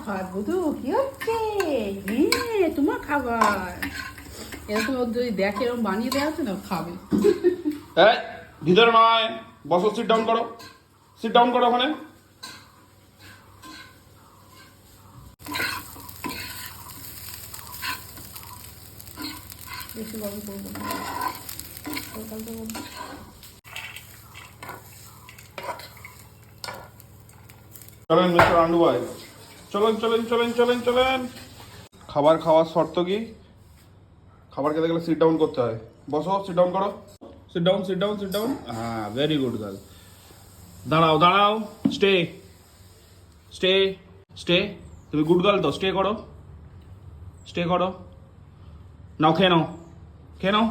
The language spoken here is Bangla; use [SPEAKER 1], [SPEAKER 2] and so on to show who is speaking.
[SPEAKER 1] হাত বুধু কি হচ্ছে? হ্যাঁ, তোমার খাবার। এরকম ও যদি দেখে এরকম বানিয়ে দেওয়া আছে না, খাবে।
[SPEAKER 2] এই ভিতরে নয়, বসো, সিট ডাউন করো, সিট ডাউন করো ওখানে।
[SPEAKER 1] বেশি গরম করবো না, হালকা হালকা করবো।
[SPEAKER 2] চলেন মিস্টার আন্ডু ভাই, চলেন চলেন চলেন চলেন চলেন। খাবার খাওয়ার শর্ত কি? খাবার খেতে গেলে সিট ডাউন করতে হয়। বসো, সিট ডাউন করো, sit down sit down sit down. হ্যাঁ, ভেরি গুড গার্ল। দাঁড়াও দাঁড়াও, স্টে স্টে স্টে। তুমি গুড গার্ল তো, স্টে করো, স্টে করো। নাও খেয়ে নাও, খেয়ে নাও।